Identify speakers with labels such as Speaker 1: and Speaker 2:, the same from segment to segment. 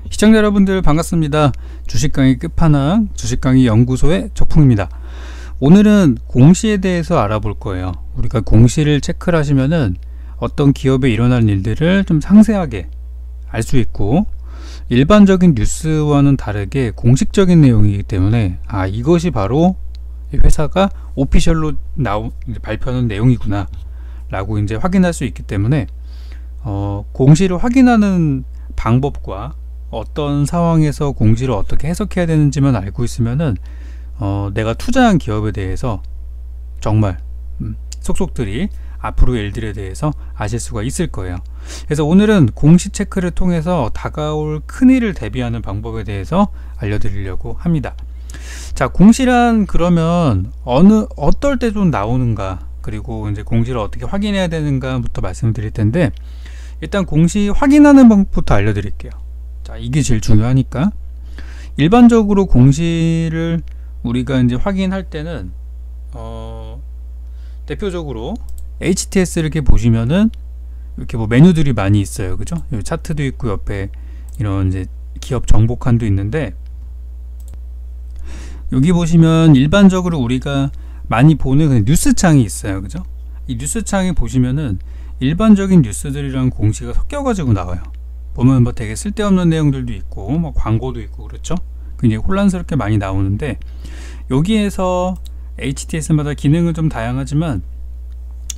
Speaker 1: 시청자 여러분들 반갑습니다. 주식강의 끝판왕 주식강의 연구소의 적풍입니다. 오늘은 공시에 대해서 알아볼 거예요. 우리가 공시를 체크를 하시면은 어떤 기업에 일어날 일들을 좀 상세하게 알 수 있고, 일반적인 뉴스와는 다르게 공식적인 내용이기 때문에 이것이 바로 회사가 오피셜로 발표하는 내용이구나 라고 이제 확인할 수 있기 때문에 공시를 확인하는 방법과 어떤 상황에서 공시를 어떻게 해석해야 되는지만 알고 있으면은 내가 투자한 기업에 대해서 정말 속속들이 앞으로의 일들에 대해서 아실 수가 있을 거예요. 그래서 오늘은 공시 체크를 통해서 다가올 큰일을 대비하는 방법에 대해서 알려드리려고 합니다. 자, 공시란 그러면 어떨 때 좀 나오는가, 그리고 이제 공시를 어떻게 확인해야 되는가부터 말씀드릴 텐데, 일단 공시 확인하는 방법부터 알려드릴게요. 자, 이게 제일 중요하니까. 일반적으로 공시를 우리가 이제 확인할 때는 대표적으로 HTS 이렇게 보시면은 이렇게 뭐 메뉴들이 많이 있어요, 그죠? 여기 차트도 있고 옆에 이런 이제 기업 정보칸도 있는데, 여기 보시면 일반적으로 우리가 많이 보는 뉴스창이 있어요, 그죠? 이 뉴스창에 보시면은 일반적인 뉴스들이랑 공시가 섞여가지고 나와요. 보면 뭐 되게 쓸데없는 내용들도 있고 뭐 광고도 있고 그렇죠? 굉장히 혼란스럽게 많이 나오는데, 여기에서 HTS마다 기능은 좀 다양하지만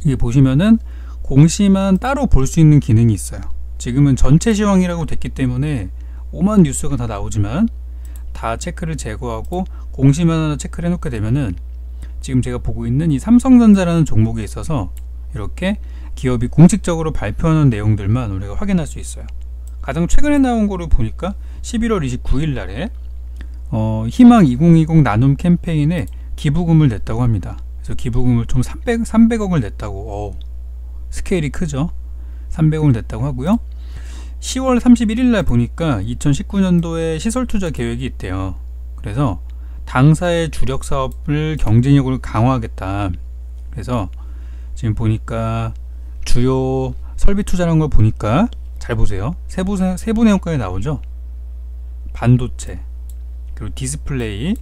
Speaker 1: 이게 보시면은 공시만 따로 볼 수 있는 기능이 있어요. 지금은 전체 시황이라고 됐기 때문에 오만 뉴스가 다 나오지만 다 체크를 제거하고 공시만 하나 체크를 해놓게 되면은 지금 제가 보고 있는 이 삼성전자라는 종목에 있어서 이렇게 기업이 공식적으로 발표하는 내용들만 우리가 확인할 수 있어요. 가장 최근에 나온 거를 보니까 11월 29일 날에 희망 2020 나눔 캠페인에 기부금을 냈다고 합니다. 그래서 기부금을 좀 300억을 냈다고. 스케일이 크죠. 300억을 냈다고 하고요. 10월 31일 날 보니까 2019년도에 시설 투자 계획이 있대요. 그래서 당사의 주력 사업을 경쟁력을 강화하겠다. 그래서 지금 보니까 주요 설비 투자라는 걸 보니까 잘 보세요. 세부 내용까지 나오죠. 반도체, 그리고 디스플레이,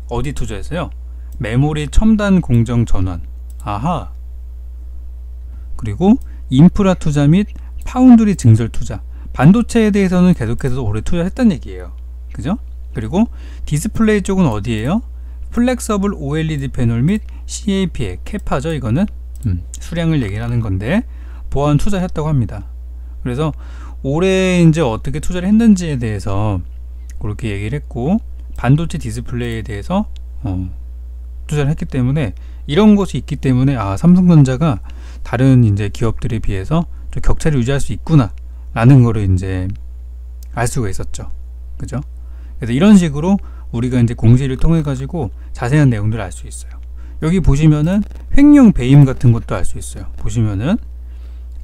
Speaker 1: 어디 투자했어요? 메모리 첨단 공정 전환, 그리고 인프라 투자 및 파운드리 증설 투자. 반도체에 대해서는 계속해서 오래 투자했다는 얘기예요, 그죠? 그리고 디스플레이 쪽은 어디예요? 플렉서블 OLED 패널 및 CAP의 캐파죠. 이거는 수량을 얘기를 하는 건데 보안 투자했다고 합니다. 그래서 올해 이제 어떻게 투자를 했는지에 대해서 그렇게 얘기를 했고, 반도체 디스플레이에 대해서 투자를 했기 때문에 이런 것이 있기 때문에 삼성전자가 다른 이제 기업들에 비해서 좀 격차를 유지할 수 있구나 라는 거를 이제 알 수가 있었죠, 그죠? 그래서 이런 식으로 우리가 이제 공시를 통해 가지고 자세한 내용들을 알 수 있어요. 여기 보시면은 횡령 배임 같은 것도 알 수 있어요. 보시면은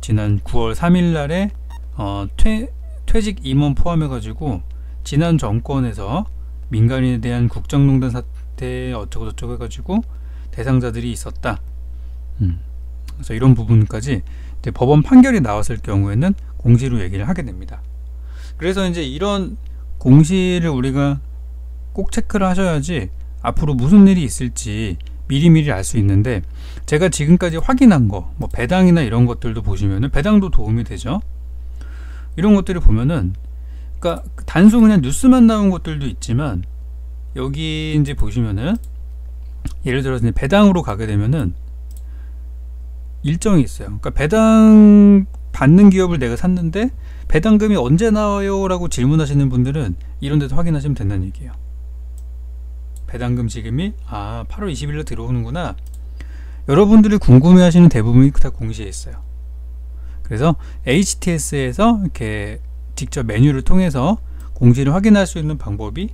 Speaker 1: 지난 9월 3일 날에 퇴직 임원 포함해 가지고 지난 정권에서 민간인에 대한 국정농단 사태 어쩌고 저쩌고 해가지고 대상자들이 있었다. 그래서 이런 부분까지 이제 법원 판결이 나왔을 경우에는 공시로 얘기를 하게 됩니다. 그래서 이제 이런 공시를 우리가 꼭 체크를 하셔야지 앞으로 무슨 일이 있을지 미리미리 알 수 있는데, 제가 지금까지 확인한 거, 뭐 배당이나 이런 것들도 보시면은 배당도 도움이 되죠. 이런 것들을 보면은, 그러니까 단순 그냥 뉴스만 나온 것들도 있지만, 여기 이제 보시면은 예를 들어서 이제 배당으로 가게 되면은 일정이 있어요. 그러니까 배당 받는 기업을 내가 샀는데 배당금이 언제 나와요? 라고 질문하시는 분들은 이런 데서 확인하시면 된다는 얘기예요. 배당금 지금이 8월 20일로 들어오는구나. 여러분들이 궁금해하시는 대부분이 다 공시에 있어요. 그래서 HTS에서 이렇게 직접 메뉴를 통해서 공시를 확인할 수 있는 방법이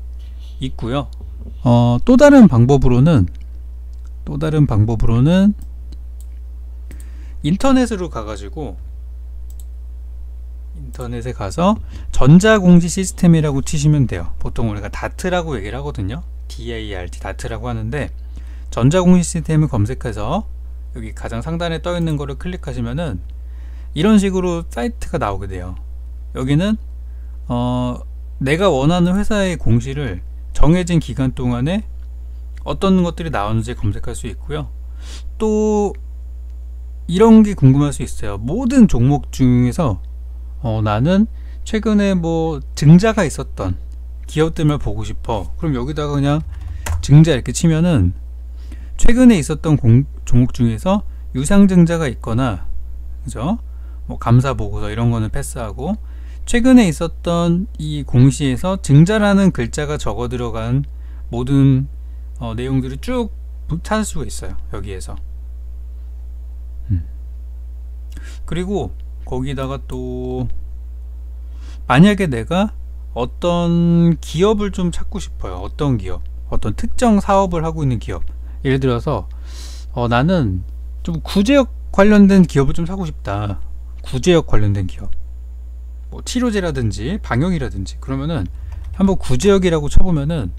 Speaker 1: 있고요. 또 다른 방법으로는 인터넷으로 가가지고 인터넷에 가서 전자공시 시스템이라고 치시면 돼요. 보통 우리가 다트라고 얘기를 하거든요. DART, 다트라고 하는데, 전자공시 시스템을 검색해서 여기 가장 상단에 떠 있는 거를 클릭하시면은 이런 식으로 사이트가 나오게 돼요. 여기는 내가 원하는 회사의 공시를 정해진 기간 동안에 어떤 것들이 나오는지 검색할 수 있고요. 또 이런 게 궁금할 수 있어요. 모든 종목 중에서 나는 최근에 뭐 증자가 있었던 기업들만 보고 싶어. 그럼 여기다가 그냥 증자 이렇게 치면은 최근에 있었던 종목 중에서 유상증자가 있거나, 그죠? 뭐 감사 보고서 이런 거는 패스하고, 최근에 있었던 이 공시에서 증자라는 글자가 적어 들어간 모든 내용들을 쭉 찾을 수가 있어요, 여기에서. 그리고 거기다가 또 만약에 내가 어떤 기업을 좀 찾고 싶어요. 어떤 기업, 어떤 특정 사업을 하고 있는 기업, 예를 들어서 나는 좀 구제역 관련된 기업을 좀 사고 싶다. 구제역 관련된 기업, 뭐 치료제라든지 방역이라든지, 그러면은 한번 구제역이라고 쳐보면은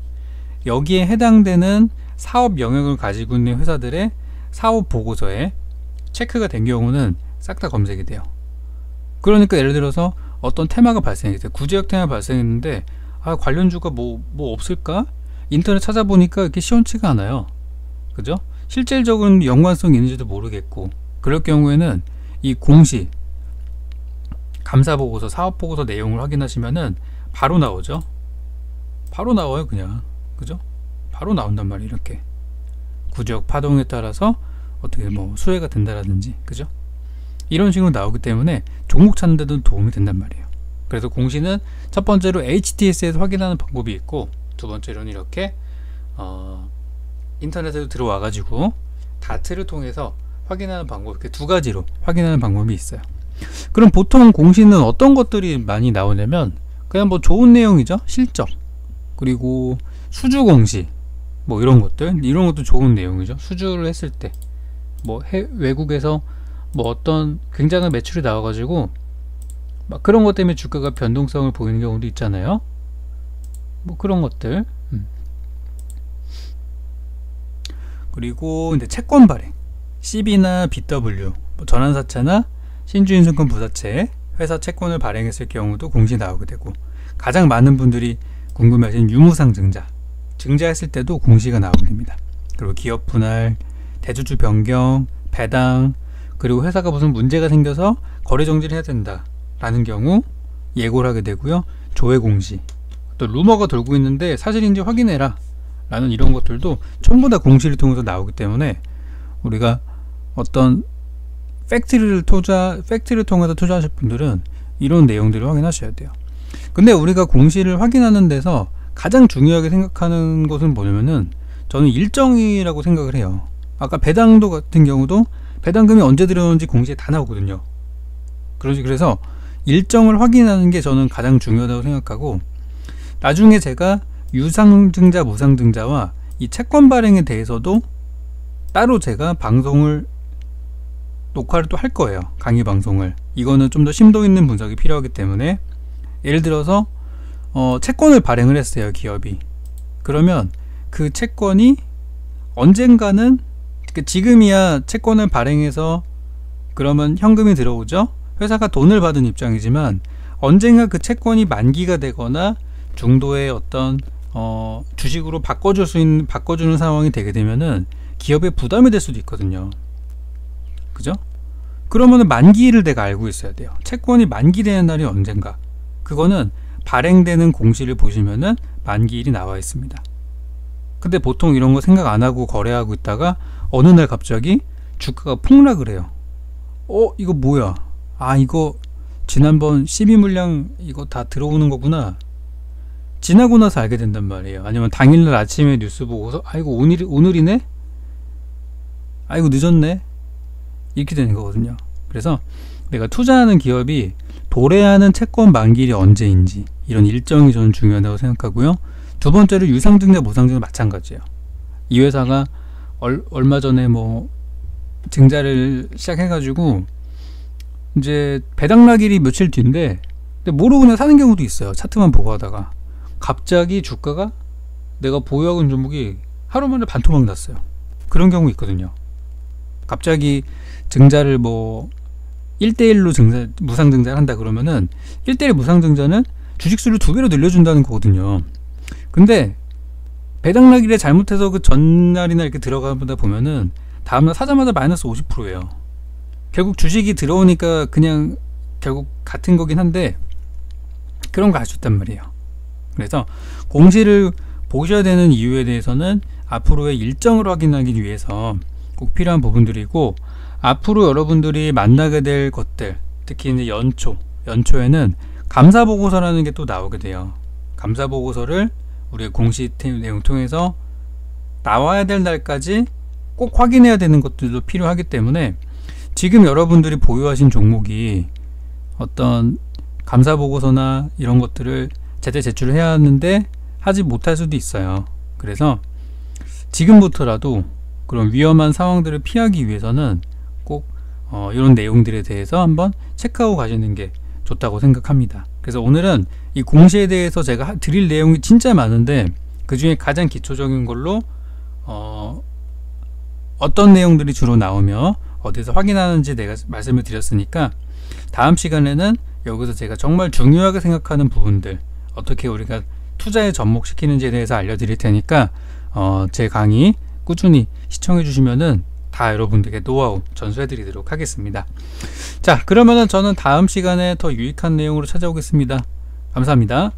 Speaker 1: 여기에 해당되는 사업 영역을 가지고 있는 회사들의 사업 보고서에 체크가 된 경우는 싹 다 검색이 돼요. 그러니까 예를 들어서 어떤 테마가 발생했어요. 구제역 테마 발생했는데 관련주가 뭐 없을까? 인터넷 찾아보니까 이렇게 시원치가 않아요. 그죠? 실질적인 연관성이 있는지도 모르겠고, 그럴 경우에는 이 공시, 감사보고서, 사업보고서 내용을 확인하시면은 바로 나오죠. 바로 나와요, 그냥. 그죠? 바로 나온단 말이에요. 이렇게 구제역 파동에 따라서 어떻게 뭐 수혜가 된다라든지, 그죠? 이런 식으로 나오기 때문에 종목 찾는 데도 도움이 된단 말이에요. 그래서 공시는 첫 번째로 HTS에서 확인하는 방법이 있고, 두 번째로는 이렇게 인터넷에도 들어와 가지고 다트를 통해서 확인하는 방법, 이렇게 두 가지로 확인하는 방법이 있어요. 그럼 보통 공시는 어떤 것들이 많이 나오냐면 그냥 뭐 좋은 내용이죠. 실적, 그리고 수주 공시, 뭐 이런 것도 좋은 내용이죠. 수주를 했을 때 뭐 외국에서 뭐 어떤 굉장한 매출이 나와가지고 막 그런 것 때문에 주가가 변동성을 보이는 경우도 있잖아요. 뭐 그런 것들. 그리고 이제 채권 발행, CB나 BW, 뭐 전환사채나 신주인증권 부사채, 회사 채권을 발행했을 경우도 공시 나오게 되고, 가장 많은 분들이 궁금해하시는 유무상 증자, 증자했을 때도 공시가 나오게 됩니다. 그리고 기업 분할, 대주주 변경, 배당, 그리고 회사가 무슨 문제가 생겨서 거래 정지를 해야 된다 라는 경우 예고를 하게 되고요. 조회 공시, 또 루머가 돌고 있는데 사실인지 확인해라 라는 이런 것들도 전부 다 공시를 통해서 나오기 때문에 우리가 어떤 팩트를 통해서 투자하실 분들은 이런 내용들을 확인하셔야 돼요. 근데 우리가 공시를 확인하는 데서 가장 중요하게 생각하는 것은 뭐냐면은, 저는 일정이라고 생각을 해요. 아까 배당도 같은 경우도 배당금이 언제 들어오는지 공시에 다 나오거든요. 그래서 일정을 확인하는 게 저는 가장 중요하다고 생각하고, 나중에 제가 유상증자, 무상증자와 이 채권 발행에 대해서도 따로 제가 녹화를 또 할 거예요. 강의 방송을. 이거는 좀 더 심도 있는 분석이 필요하기 때문에, 예를 들어서 채권을 발행을 했어요, 기업이. 그러면 그 채권이 언젠가는, 지금이야 채권을 발행해서 그러면 현금이 들어오죠. 회사가 돈을 받은 입장이지만 언젠가 그 채권이 만기가 되거나 중도의 어떤 주식으로 바꿔주는 상황이 되게 되면은 기업에 부담이 될 수도 있거든요. 그죠? 그러면은 만기일을 내가 알고 있어야 돼요. 채권이 만기되는 날이 언젠가. 그거는 발행되는 공시를 보시면은 만기일이 나와 있습니다. 근데 보통 이런 거 생각 안 하고 거래하고 있다가 어느 날 갑자기 주가가 폭락을 해요. 이거 뭐야? 이거 지난번 12물량 이거 다 들어오는 거구나. 지나고 나서 알게 된단 말이에요. 아니면 당일날 아침에 뉴스 보고서 이거 오늘이네? 이거 늦었네? 이렇게 되는 거거든요. 그래서 내가 투자하는 기업이 도래하는 채권 만기일이 언제인지, 이런 일정이 저는 중요하다고 생각하고요. 두 번째로 유상증자, 무상증자 마찬가지예요. 이 회사가 얼마 전에 뭐 증자를 시작해가지고 이제 배당락일이 며칠 뒤인데, 근데 모르고 그냥 사는 경우도 있어요. 차트만 보고 하다가 갑자기 주가가, 내가 보유하고 있는 종목이 하루 만에 반토막 났어요. 그런 경우 있거든요. 갑자기 증자를 뭐 1대1로 무상증자를 한다 그러면은 1대1 무상증자는 주식수를 2배로 늘려준다는 거거든요. 근데 배당락일에 잘못해서 그 전날이나 이렇게 들어가다 보면은 다음날 사자마자 마이너스 50%예요. 결국 주식이 들어오니까 그냥 결국 같은 거긴 한데 그런 거 알 수 있단 말이에요. 그래서 공시를 보셔야 되는 이유에 대해서는 앞으로의 일정을 확인하기 위해서 꼭 필요한 부분들이고, 앞으로 여러분들이 만나게 될 것들, 특히 이제 연초에는 감사보고서라는 게 또 나오게 돼요. 감사보고서를 우리가 공시 내용 통해서 나와야 될 날까지 꼭 확인해야 되는 것들도 필요하기 때문에 지금 여러분들이 보유하신 종목이 어떤 감사보고서나 이런 것들을 제때 제출을 해야 하는데 하지 못할 수도 있어요. 그래서 지금부터라도 그런 위험한 상황들을 피하기 위해서는 꼭 이런 내용들에 대해서 한번 체크하고 가시는 게 좋다고 생각합니다. 그래서 오늘은 이 공시에 대해서 제가 드릴 내용이 진짜 많은데 그 중에 가장 기초적인 걸로 어떤 내용들이 주로 나오며 어디서 확인하는지 내가 말씀을 드렸으니까, 다음 시간에는 여기서 제가 정말 중요하게 생각하는 부분들, 어떻게 우리가 투자에 접목시키는지에 대해서 알려드릴 테니까 제 강의 꾸준히 시청해 주시면은 다 여러분들에게 노하우 전수해 드리도록 하겠습니다. 자, 그러면은 저는 다음 시간에 더 유익한 내용으로 찾아오겠습니다. 감사합니다.